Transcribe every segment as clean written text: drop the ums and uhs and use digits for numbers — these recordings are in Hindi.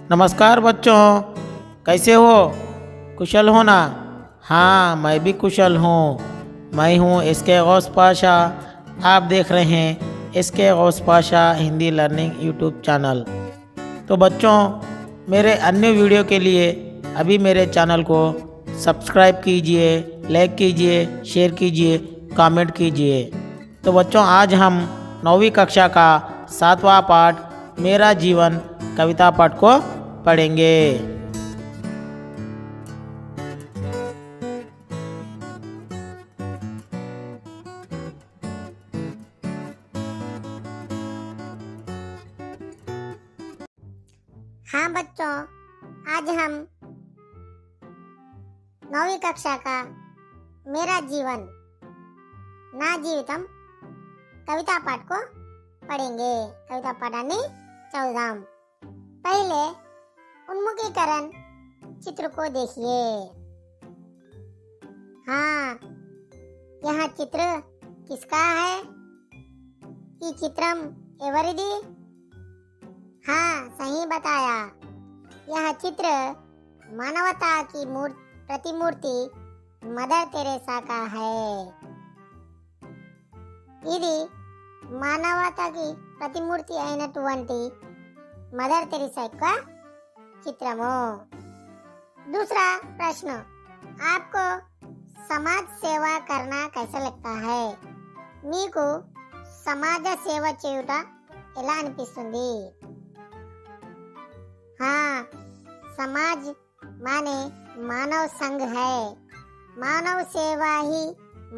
नमस्कार बच्चों, कैसे हो? कुशल हो ना? हाँ, मैं भी कुशल हूँ। मैं हूँ एसके गौस पाशा। आप देख रहे हैं SK Gaus Pasha Hindi learning YouTube channel. तो बच्चों, मेरे अन्य वीडियो के लिए अभी मेरे चैनल को सब्सक्राइब कीजिए, लाइक कीजिए, शेयर कीजिए, कमेंट कीजिए। तो बच्चों, आज हम 9वीं कक्षा का 7वां पाठ मेरा जीवन कविता पाठ को पढ़ेंगे। हाँ बच्चों, आज हम 9वीं कक्षा का मेरा जीवन ना जीवितम कविता पाठ को पढ़ेंगे। कविता पाठाన్ని चौदाम। पहले उन्मुखीकरण चित्र को देखिए। हाँ, यह चित्र किसका है? ఈ చిత్రం ఎవరిది? हाँ, सही बताया। यह चित्र मानवता की प्रतिमूर्ति मदर तेरेसा का है। ఇది మానవతకి ప్రతిమూర్తి అయినటువంటి మదర్ తెరీసా యొక్క చిత్రము। दूसरा प्रश्न, आपको समाज सेवा करना कैसा लगता है? మీకు సమాజ సేవ చేయుట ఎలా అనిపిస్తుంది? हाँ, समाज माने मानव संघ है। मानव सेवा ही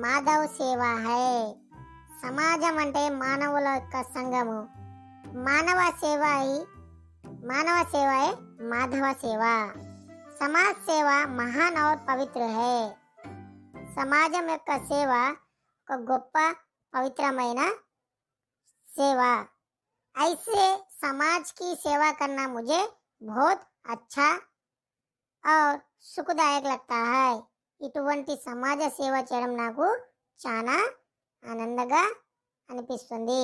माधव సేవా है। సమాజం అంటే మానవుల యొక్క సంఘము। మానవ సేవ है माधव సేవ। समाज सेवा महान और पवित्र है। సమాజం యొక్క సేవ ఒక గొప్ప పవిత్రమైన సేవ। ऐसे समाज की सेवा करना मुझे बहुत अच्छा और सुखदायक लगता है। ఇటువంటి సమాజ సేవ చేయడం నాకు చాలా ఆనందంగా అనిపిస్తుంది।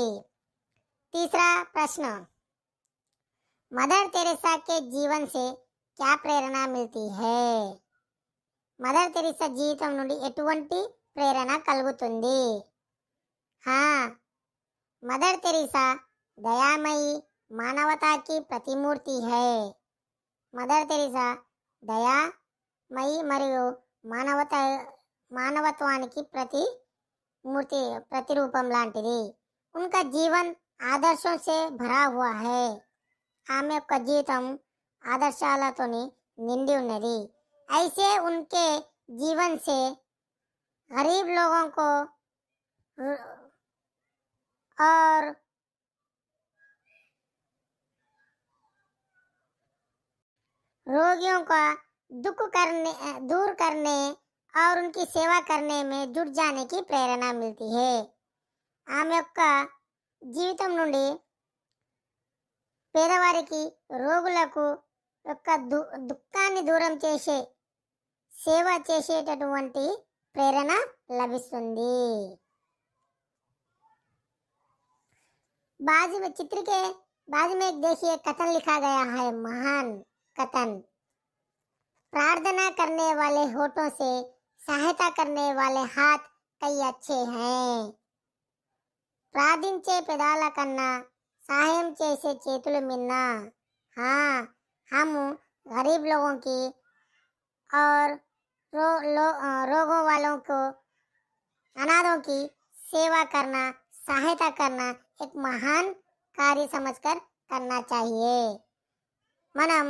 तीसरा प्रश्न, मदर तेरेसा के जीवन से क्या प्रेरणा मिलती है? మదర్ తెరీసా జీవితం నుండి ఎటువంటి ప్రేరణ కలుగుతుంది? हाँ, मदर तेरेसा दयामयी मानवता की प्रतिमूर्ति है। మదర్ తెరీసా దయామయి మరియు మానవత్వానికి प्रतिरूपम లాంటిది। उनका जीवन आदर्शों से भरा हुआ है। ఆమె యొక్క జీవితం ఆదర్శాలతోని నిండి ఉన్నది। ऐसे उनके जीवन से गरीब लोगों को और रोगियों का दुख दूर करने और उनकी सेवा करने में जुट जाने की प्रेरणा मिलती है। ఆమె యొక్క జీవితం నుండి పేదవారికి, రోగులకు యొక్క దుఃఖాన్ని దూరం చేసే సేవ చేసేటటువంటి ప్రేరణ లభిస్తుంది। चित्र के बाजू में एक देखिए कथन लिखा गया है, महान कथन। प्रार्थना करने वाले होठों से सहायता करने वाले हाथ कई अच्छे हैं। ప్రార్థించే పెదాల కన్నా సహాయం చేసే చేతులు మిన్నా। हाँ, हम गरीब लोगों की और रोगों वालों को, अनाथों की सेवा करना, सहायता करना एक महान कार्य समझकर करना चाहिए। మనం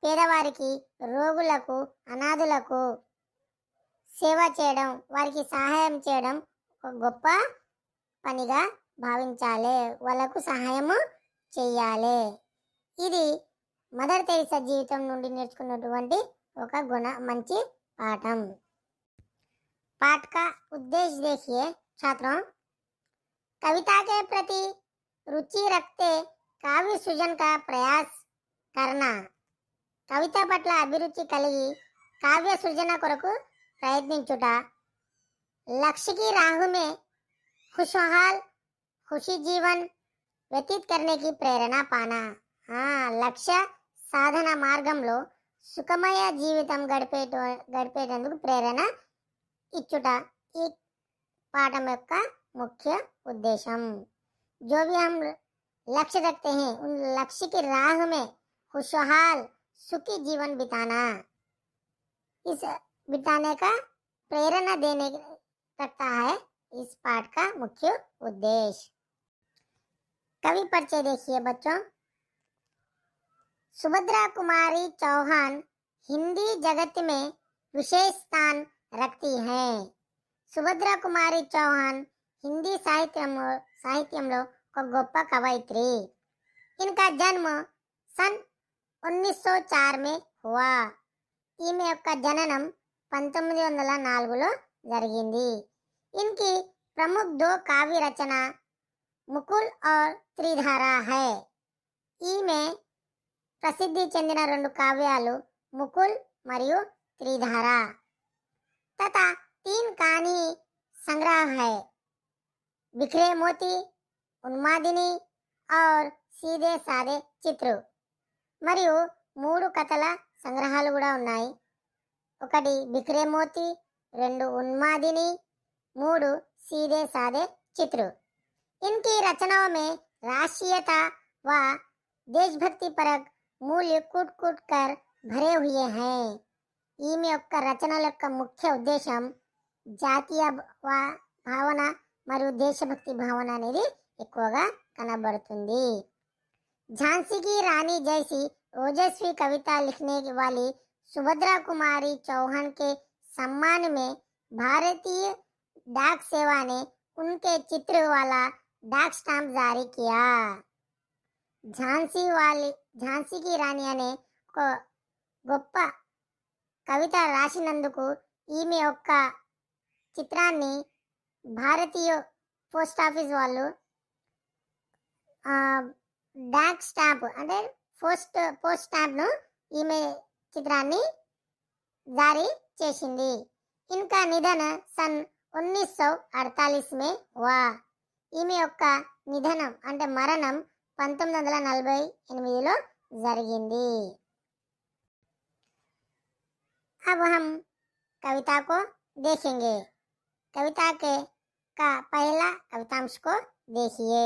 పేదవారికి, రోగులకు, అనాథులకు సేవ చేయడం, వారికి సహాయం చేయడం ఒక గొప్ప పనిగా భావించాలి, వాళ్ళకు సహాయము చేయాలి। ఇది మదర్ తెరీసా జీవితం నుండి నేర్చుకున్నటువంటి ఒక మంచి పాఠం। पाठ का उद्देश्य देखिए छात्रों। कविता के प्रति रुचि रखते काव्य सृजन का प्रयास करना। కవిత పట్ల అభిరుచి కలిగి కావ్య సృజన కొరకు ప్రయత్నించుట। लक्ष्य की राह में खुशहाल खुशी जीवन व्यतीत करने की प्रेरणा पाना। हाँ, लक्ष्य సాధన మార్గంలో సుఖమయ జీవితం గడిపేటందుకు ప్రేరణ ఇచ్చుట ఈ पाठम का मुख्य उद्देश्य। जो भी हम लक्ष्य रखते हैं उन लक्ष्य की राह में खुशहाल सुखी जीवन बिताने का प्रेरणा देने रखता है इस पाठ का मुख्य उद्देश्य। कवि परिचय देखिए बच्चों। सुभद्रा कुमारी चौहान हिंदी जगत में विशेष स्थान रखती हैं। సుభద్ర కుమారి చౌహాన్ హిందీ సాహిత్యంలో ఒక గొప్ప కవయిత్రి। ఇన్కా జన్మ సన్ 1904 में हुआ। ఈమె యొక్క జననం 1904లో జరిగింది। इनकी प्रमुख दो काव्य रचना मुकुल और त्रिधारा है। ఈమె ప్రసిద్ధి చెందిన రెండు కావ్యాలు ముకుల్ మరియు త్రిధార तथा 3 कहानी संग्रह है, बिखरे मोती, उन्मादिनी और सीधे सादे చిత్ర। మరియు 3 కథల సంగ్రహాలు కూడా ఉన్నాయి। ఒకటి బిఖరే మోతి, 2 उन्मादिनी, 3 सीधे सादे चित्र। इनकी रचनाओं में राष्ट्रीयता व देशभक्ति परक मूल्य कूट कूट कर भरे हुए हैं। ఈమె యొక్క రచనల యొక్క ముఖ్య ఉద్దేశం జాతీయ భావన మరియు దేశభక్తి భావన అనేది ఎక్కువగా కనబడుతుంది। झांसी की रानी जैसी ओजस्वी कविता लिखने वाली सुभद्रा कुमारी चौहान के सम्मान में भारतीय डाक सेवा ने उनके चित्र वाला डाक स्टाम्प जारी किया। झांसी की रानी అనే ఒక గొప్ప కవిత రాసినందుకు ఈమె యొక్క చిత్రాన్ని భారతీయ పోస్ట్ ఆఫీస్ వాళ్ళు డాక్ స్టాంప్ అంటే పోస్ట్ స్టాంప్ ను ఈమె చిత్రాన్ని జారీ చేసింది। ఇన్కా నిధన సన్ 1948 में हुआ। ఈమె యొక్క నిధనం అంటే మరణం 1948లో జరిగింది। अब हम कविता को देखेंगे। कविता का पहला कवितांश को देखिए।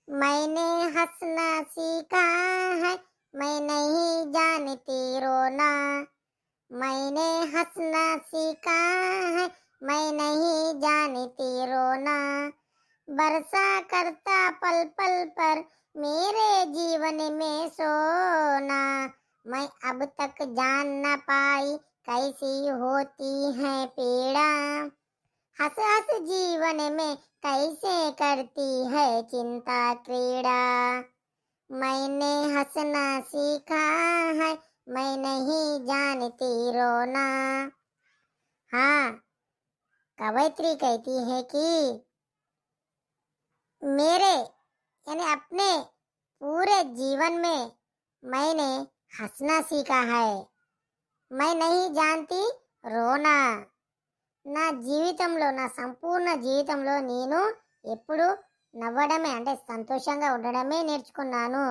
मैंने हंसना सीखा है, मैं नहीं जानती रोना। मैंने हंसना सीखा है, मैं नहीं जानती रोना। बरसा करता पल पल पर मेरे जीवन में सोना। मैं अब तक जान न पाई कैसी होती है पीड़ा। हंस हंस जीवन में कैसे करती है चिंता क्रीड़ा। मैंने हंसना सीखा है, मैं नहीं जानती रोना। हाँ, कवयित्री कहती है कि मेरे यानी अपने पूरे जीवन में मैंने हंसना सीखा है, मैं नहीं जानती రోనా। నా జీవితంలో నా సంపూర్ణ జీవితంలో నేను ఎప్పుడు నవ్వడమే అంటే సంతోషంగా ఉండడమే నేర్చుకున్నాను,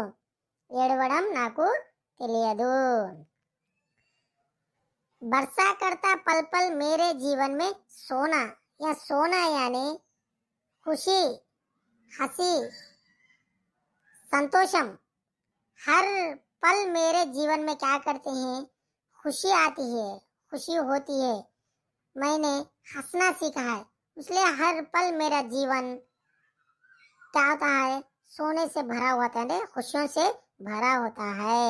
ఏడవడం నాకు తెలియదు। बरसा करता पल पल मेरे जीवन में सोना, या सोना यानी खुशी, हंसी, संतोषम। हर पल मेरे जीवन में क्या करते हैं, खुशी आती है, खुशी होती है। मैंने हंसना सीखा है, इसलिए हर पल मेरा जीवन क्या होता है, सोने से भरा हुआ होता है, खुशियों से भरा होता है।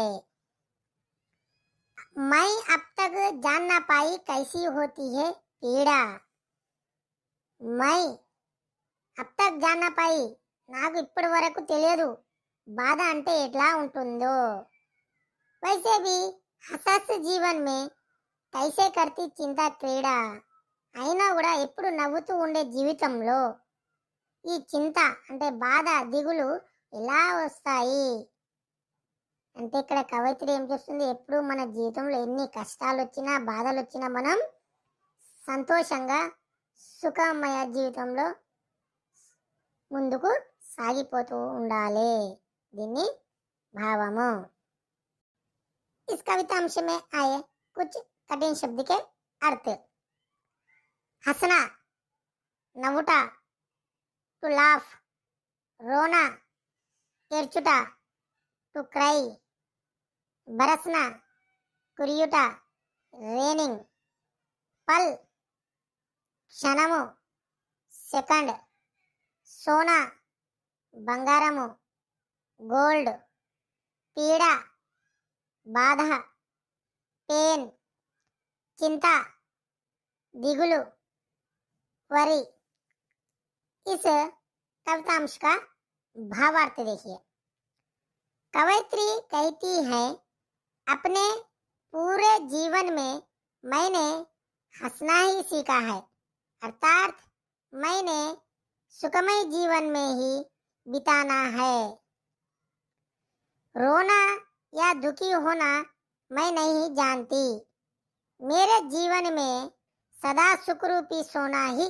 मैं अब तक जान ना पाई कैसी होती है पीड़ा। मैं अब तक जान ना पाई, నాకు ఇప్పటి వరకు తెలియదు బాధ అంటే ఎట్లా ఉంటుందో। वैसे भी हंस जीवन में कैसे करती चिंता क्रीड़ा। అయినా కూడా ఎప్పుడు నవ్వుతూ ఉండే జీవితంలో ఈ చింత అంటే బాధ దిగులు ఎలా వస్తాయి అంటే ఇక్కడ కవయిత్రి ఏం చేస్తుంది, ఎప్పుడు మన జీవితంలో ఎన్ని కష్టాలు వచ్చినా బాధలు వచ్చినా మనం సంతోషంగా సుఖమయ జీవితంలో ముందుకు సాగిపోతూ ఉండాలి, దీన్ని భావము। इस कवितांश में आए कुछ कठिन शब्द के अर्थ। हंसना, नव्వుట, टू लाफ, रोना, ఏడ్చుట, टू क्राई, बरसना, కురియుట, रेनिंग, पल, క్షణము, సెకండ్, సోనా, బంగారము, గోల్డ్, పీడ, బాధ, पेन, चिंता, दिगुलु, वरी। इस कवितांश का भावार्थ देखिए। कवयित्री कहती है, अपने पूरे जीवन में मैंने हंसना ही सीखा है, अर्थात मैंने सुखमय जीवन में ही बिताना है। रोना या दुखी होना मैं नहीं जानती। मेरे जीवन में सदा सुखरूपी सोना ही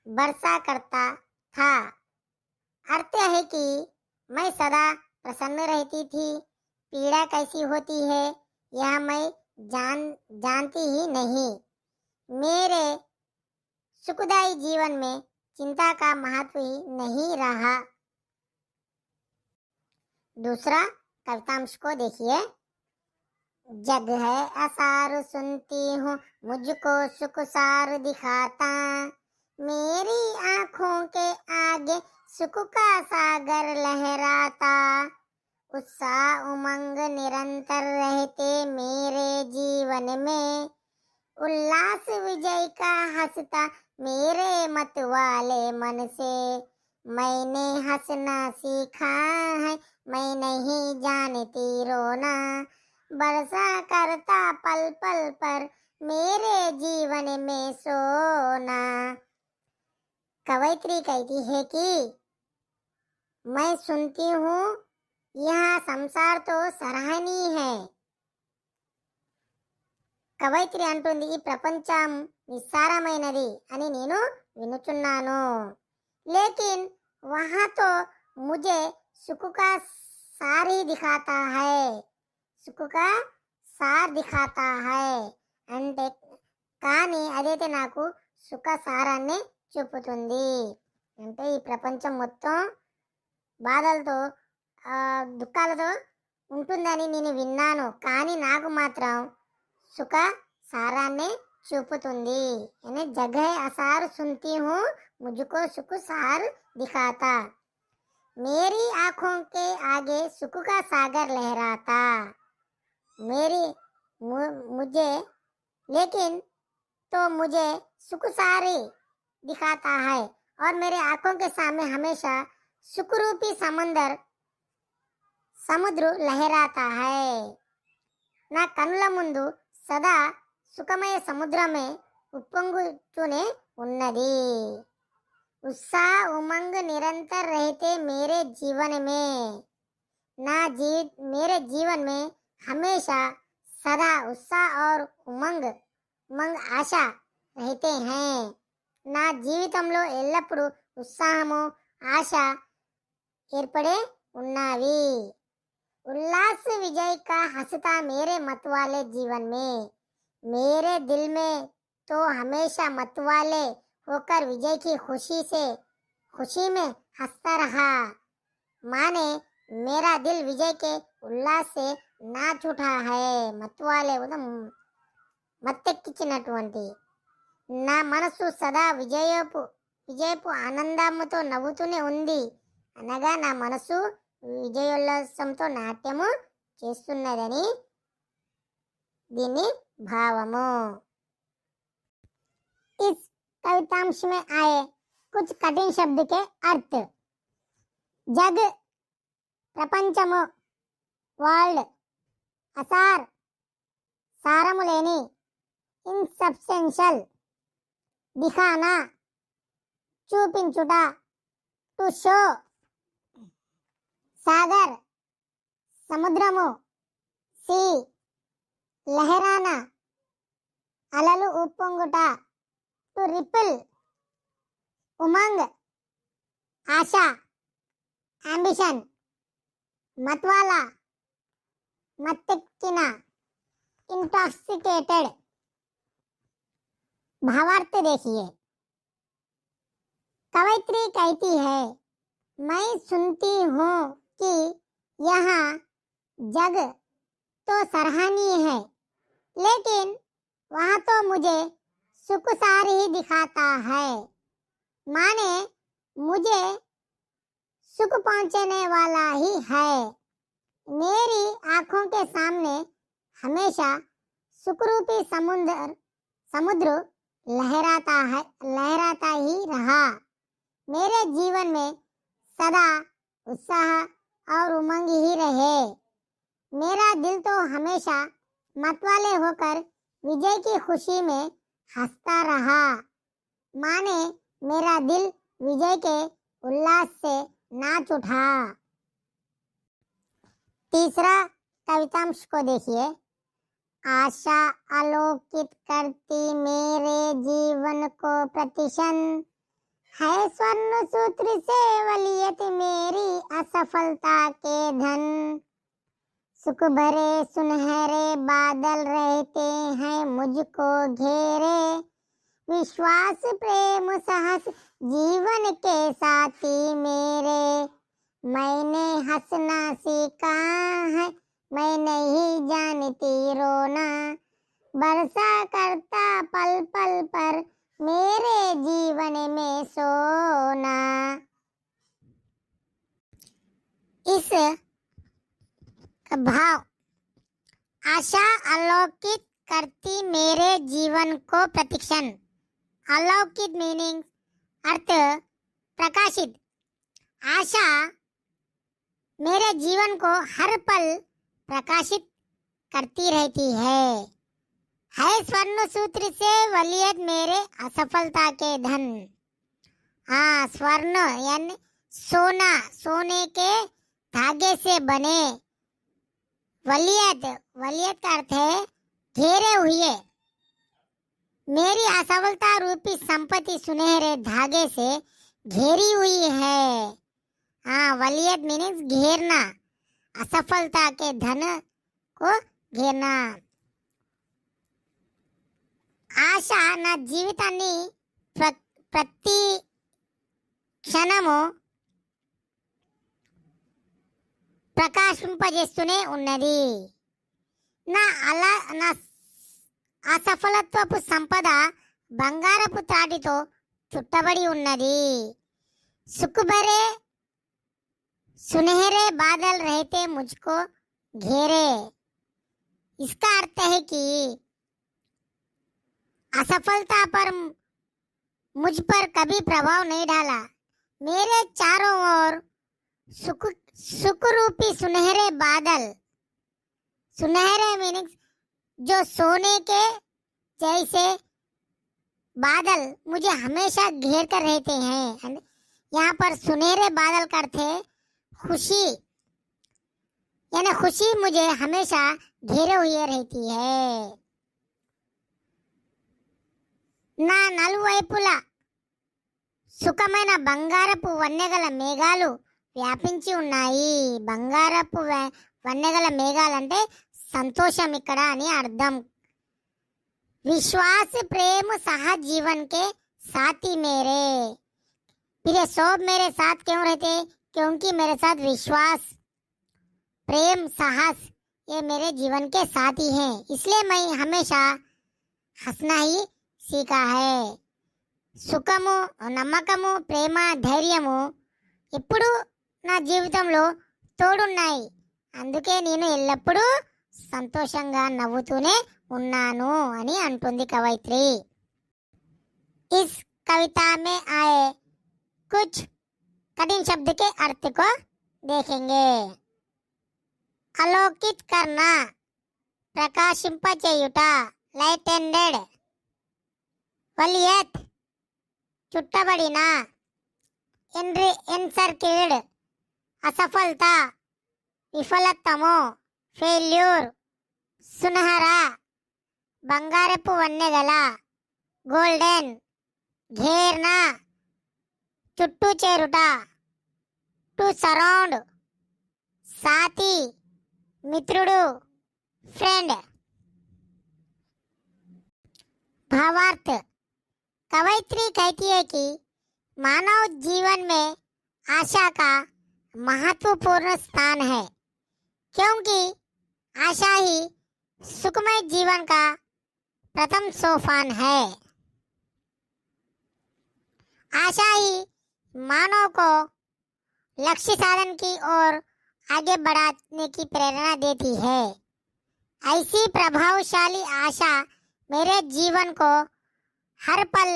बरसा करता था। अर्थ है कि मैं सदा प्रसन्न रहती थी। पीड़ा कैसी होती है यह मैं जानती ही नहीं। मेरे सुखदायी जीवन में चिंता का महत्व ही नहीं रहा। दूसरा कवितांश को देखिए। जग है असार सुनती हूँ, मुझको सुख सार दिखाता। मेरी आँखों के आगे सुख का सागर लहराता। उत्साह उमंग निरंतर रहते मेरे जीवन में। उल्लास विजय का हंसता मेरे मत वाले मन से। मैंने हंसना सीखा है, मैं नहीं जानती रोना। बरसा करता पल पल पर मेरे जीवन में सोना। कवयित्री कहती है कि मैं सुनती हूँ यह संसार तो सराहनीय है। కవయిత్రి అంటుంది, ఈ ప్రపంచం నిస్సారమైనది అని నేను వినుచున్నాను. लेकिन वहाँ तो मुझे सुख का सार ही दिखाता है, सुख का సార్ దిఖాతా హై అంటే కానీ అదైతే నాకు సుఖ సారాన్ని చూపుతుంది. అంటే ఈ ప్రపంచం మొత్తం బాధలతో దుఃఖాలతో ఉంటుందని నేను విన్నాను, కానీ నాకు మాత్రం సుఖ సారాన్ని చూపుతుంది. यानी जगह असार सुनती हूँ, मुझको सुख सार दिखाता। मेरी आँखों के आगे सुख का सागर लहराता। मेरी मुझे लेकिन तो मुझे सुख सारी दिखाता है और मेरे आँखों के सामने हमेशा सुख रूपी समुद्र लहराता है। నా కనుల ముందు సదా సుఖమయ సముద్రమే ఉప్పొంగుతూనే ఉన్నది. उत्साह उमंग निरंतर रहते मेरे जीवन में। मेरे जीवन में हमेशा सदा उत्साह और उमंग आशा रहते हैं। నా జీవితంలో ఎల్లప్పుడూ ఉత్సాహము ఆశ ఏర్పడే ఉన్నవి. उल्लास विजय का हंसता मेरे मत वाले जीवन में। मेरे दिल में तो हमेशा मत वाले होकर विजय की खुशी में हंसता रहा। माने मेरा दिल विजय के उल्लास से नाच उठा है। मत वाले మత్తెక్కించినటువంటి నా మనసు సదా విజయపు ఆనందంతో నవ్వుతూనే ఉంది. అనగా నా మనసు విజయోల్లాసంతో నాట్యము చేస్తున్నదని దీని భావము. इस कवितांश में आए कुछ कठिन शब्द के अर्थ। जग ప్రపంచము, వరల్డ్, అసార్ సారము లేని, ఇన్సబ్స్టెన్షియల్, దిఖానా చూపించుట, టు షో సాగర్ సముద్రము, సి లహరానా అలలు ఉప్పొంగుట, టు రిపిల్ ఉమంగ్ ఆశ అంబిషన్, మత్వాలా మత్తెక్కిన इंटॉक्सिकेटेड। भावार्थ देखिए। कवयित्री कहती है, मैं सुनती हूँ कि यहाँ जग तो सराहनीय है, लेकिन वहाँ तो मुझे सुखसार ही दिखाता है। माने मुझे सुख पहुँचने वाला ही है। मेरी आंखों के सामने हमेशा सुखरूपी समुद्र लहराता ही रहा। मेरे जीवन में सदा उत्साह और उमंग ही रहे। मेरा दिल तो हमेशा मतवाले होकर विजय की खुशी में हंसता रहा। माने मेरा दिल विजय के उल्लास से नाच उठा। तीसरा कवितांश को देखिए। आशा आलोकित करती मेरे जीवन को प्रतिक्षण, है स्वर्ण सूत्र से वलीयत मेरी असफलता के धन। सुख भरे सुनहरे बादल रहते हैं मुझको घेरे, विश्वास प्रेम साहस जीवन के साथी मेरे। मैंने हंसना सीखा है, मैं नहीं जानती रोना, बरसा करता पल पल पर मेरे जीवन में सोना। इस भाव आशा अलौकित करती मेरे जीवन को प्रतिक्षण। अलौकित मीनिंग अर्थ प्रकाशित। आशा मेरे जीवन को हर पल प्रकाशित करती रहती है स्वर्ण सूत्र से वलीयत मेरे असफलता के धन। हाँ, स्वर्ण यानी सोना, सोने के धागे से बने। वलीयत, वलीयत का अर्थ है घेरे हुए। मेरी असफलता रूपी संपत्ति सुनहरे धागे से घेरी हुई है। हाँ, वलीयत मीनिंग्स घेरना, असफलता के धन को घेरना। ఆశ నా జీవితాన్ని ప్రతి క్షణము ప్రకాశింపజేస్తూనే ఉన్నది. నా అసఫలత్వపు సంపద బంగారపు తాటితో చుట్టబడి ఉన్నది. సుఖ భరే सुनहरे बादल रहते मुझको घेरे। इसका अर्थ है कि असफलता पर मुझ पर कभी प्रभाव नहीं डाला। मेरे चारों ओर सुख रूपी सुनहरे बादल, सुनहरे मीनिंग्स जो सोने के जैसे बादल मुझे हमेशा घेर कर रहते हैं। यहाँ पर सुनहरे बादल का अर्थ है खुशी, यानी खुशी मुझे हमेशा घेरे हुए रहती है। నా నలువైపులా సుఖమైన బంగారపు వన్నెగల మేఘాలు వ్యాపించి ఉన్నాయి. బంగారపు వన్నెగల మేఘాలంటే సంతోషం ఇక్కడ అని అర్థం. विश्वास प्रेम साहस जीवन के साथी मेरे। फिर ये सब मेरे साथ क्यों रहते? क्योंकि मेरे साथ विश्वास, प्रेम, साहस ये मेरे जीवन के साथी हैं। इसलिए मैं हमेशा हंसना ही सीखा है. సుఖము, నమ్మకము, ప్రేమ, ధైర్యము ఎప్పుడు నా జీవితంలో తోడున్నాయి. అందుకే నేను ఎల్లప్పుడూ సంతోషంగా నవ్వుతూనే ఉన్నాను అని అంటుంది కవయిత్రి. इस कविता में आए कुछ कठिन शब्द के अर्थ को देखेंगे. अलौकित करना, ప్రకాశింపచేయుట, లైటెండెడ్. వలియత్, చుట్టబడిన, ఎన్సర్కిల్డ్, అసఫలత, విఫలత్వము, ఫెయిల్యూర్. సునహరా, బంగారపు వన్నెగల, గోల్డెన్. घेरना, చుట్టూ చేరుట. టు సరౌండ్, సాతి, మిత్రుడు. फ्रेंड। भावार्थ। कवयित्री कहती है कि मानव जीवन में आशा का महत्वपूर्ण स्थान है, क्योंकि आशा ही सुखमय जीवन का प्रथम सोपान है। आशा ही मानव को लक्ष्य साधन की ओर आगे बढ़ाने की प्रेरणा देती है। ऐसी प्रभावशाली आशा मेरे जीवन को हर पल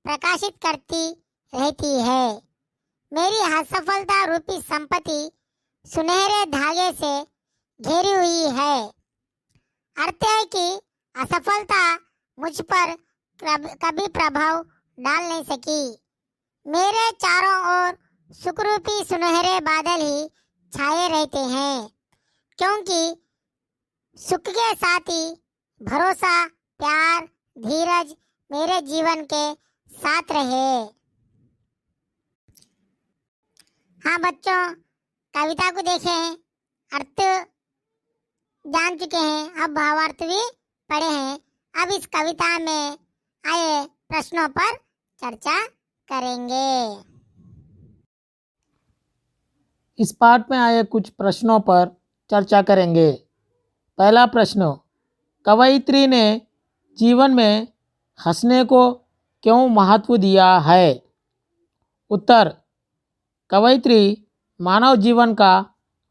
प्रकाशित करती रहती है। मेरी असफलता रूपी संपत्ति सुनहरे धागे से घेरी हुई है। अर्थ है कि असफलता मुझ पर कभी प्रभाव डाल नहीं सकी। मेरे चारों ओर सुखरूपी सुनहरे बादल ही छाए रहते हैं, क्योंकि सुख के साथ ही भरोसा, प्यार, धीरज मेरे जीवन के साथ रहे। हाँ बच्चों, कविता को देखें, अर्थ जान चुके हैं, अब भावार्थ भी पढ़े हैं। अब इस कविता में आए प्रश्नों पर चर्चा करेंगे। इस पाठ में आए कुछ प्रश्नों पर चर्चा करेंगे। पहला प्रश्न, कवयित्री ने जीवन में हंसने को क्यों महत्व दिया है? उत्तर, कवयित्री मानव जीवन का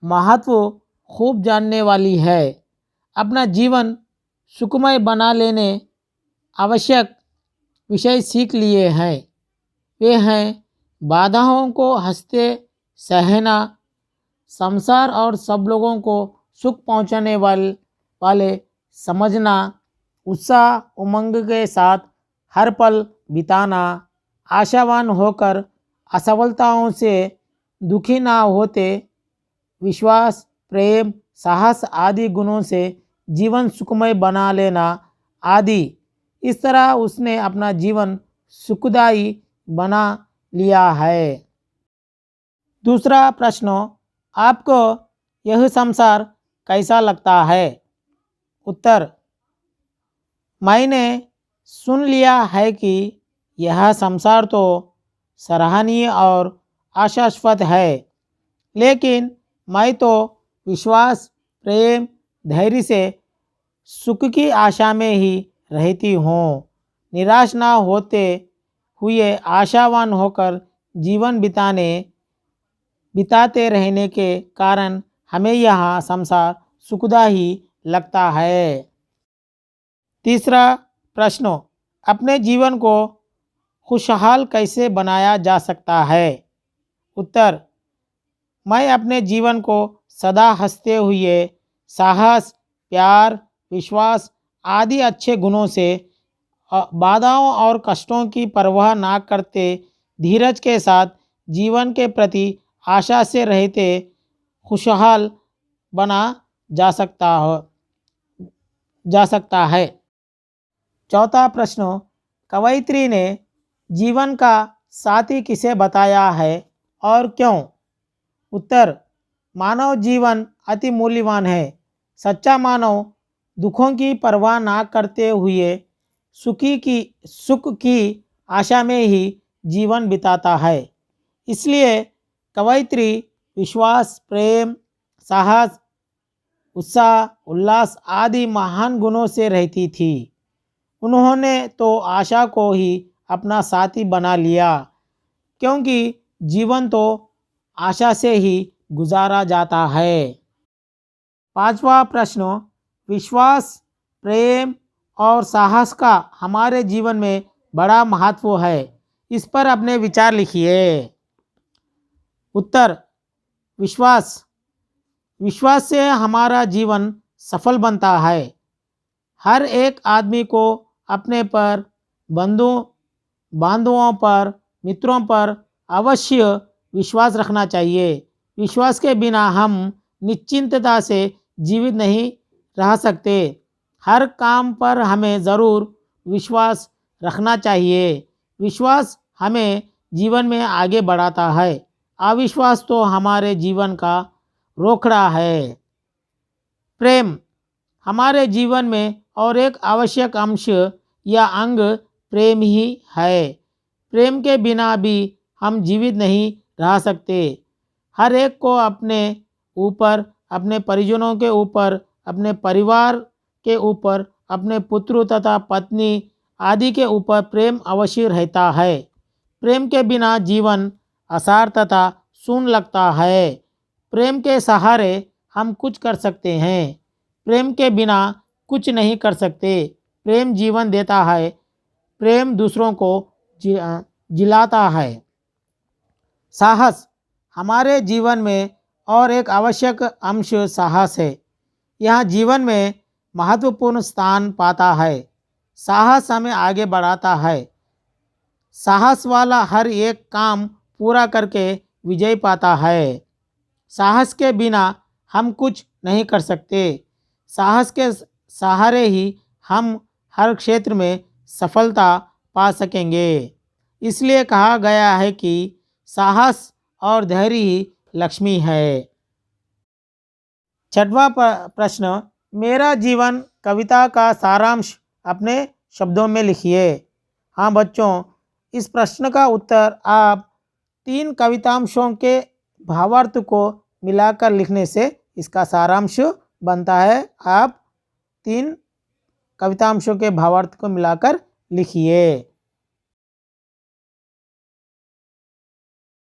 महत्व खूब जानने वाली है। अपना जीवन सुखमय बना लेने आवश्यक विषय सीख लिए हैं। वे हैं बाधाओं को हंसते सहना, संसार और सब लोगों को सुख पहुंचाने वाले समझना, उत्साह उमंग के साथ हर पल बिताना, आशावान होकर असफलताओं से दुखी ना होते, विश्वास, प्रेम, साहस आदि गुणों से जीवन सुखमय बना लेना आदि। इस तरह उसने अपना जीवन सुखदायी बना लिया है। दूसरा प्रश्न, आपको यह संसार कैसा लगता है? उत्तर, मैंने सुन लिया है कि यह संसार तो सराहनीय और आशास्पद है, लेकिन मैं तो विश्वास, प्रेम, धैर्य से सुख की आशा में ही रहती हूँ। निराश ना होते हुए आशावान होकर जीवन बिताते रहने के कारण हमें यह संसार सुखदायी लगता है। तीसरा प्रश्न, अपने जीवन को खुशहाल कैसे बनाया जा सकता है? उत्तर, मैं अपने जीवन को सदा हंसते हुए साहस, प्यार, विश्वास आदि अच्छे गुणों से, बाधाओं और कष्टों की परवाह ना करते, धीरज के साथ जीवन के प्रति आशा से रहते खुशहाल बना जा सकता है। चौथा प्रश्न, कवयित्री ने जीवन का साथी किसे बताया है और क्यों? उत्तर, मानव जीवन अति मूल्यवान है। सच्चा मानव दुखों की परवाह ना करते हुए सुख की आशा में ही जीवन बिताता है। इसलिए कवयित्री विश्वास, प्रेम, साहस, उत्साह, उल्लास आदि महान गुणों से रहती थी। उन्होंने तो आशा को ही अपना साथी बना लिया, क्योंकि जीवन तो आशा से ही गुजारा जाता है। पांचवा प्रश्न, विश्वास, प्रेम और साहस का हमारे जीवन में बड़ा महत्व है, इस पर अपने विचार लिखिए। उत्तर, विश्वास से हमारा जीवन सफल बनता है। हर एक आदमी को अपने पर, बांधवों पर, मित्रों पर अवश्य विश्वास रखना चाहिए। विश्वास के बिना हम निश्चिंतता से जीवित नहीं रह सकते। हर काम पर हमें ज़रूर विश्वास रखना चाहिए। विश्वास हमें जीवन में आगे बढ़ाता है। अविश्वास तो हमारे जीवन का रोकड़ा है। प्रेम, हमारे जीवन में और एक आवश्यक अंश या अंग प्रेम ही है। प्रेम के बिना भी हम जीवित नहीं रह सकते। हर एक को अपने ऊपर, अपने परिजनों के ऊपर, अपने परिवार के ऊपर, अपने पुत्र तथा पत्नी आदि के ऊपर प्रेम अवश्य रहता है। प्रेम के बिना जीवन असार तथा शून्य लगता है। प्रेम के सहारे हम कुछ कर सकते हैं। प्रेम के बिना कुछ नहीं कर सकते। प्रेम जीवन देता है। प्रेम दूसरों को जिलाता है। साहस हमारे जीवन में और एक आवश्यक अंश साहस है। यह जीवन में महत्वपूर्ण स्थान पाता है। साहस हमें आगे बढ़ाता है। साहस वाला हर एक काम पूरा करके विजय पाता है। साहस के बिना हम कुछ नहीं कर सकते। साहस के सहारे ही हम हर क्षेत्र में सफलता पा सकेंगे। इसलिए कहा गया है कि साहस और धैर्य ही लक्ष्मी है। छठवां प्रश्न, मेरा जीवन कविता का सारांश अपने शब्दों में लिखिए। हाँ बच्चों, इस प्रश्न का उत्तर आप 3 कवितांशों के भावार्थ को मिलाकर लिखने से इसका सारांश बनता है। आप 3 कवितांशों के भावार्थ को मिलाकर लिखिए।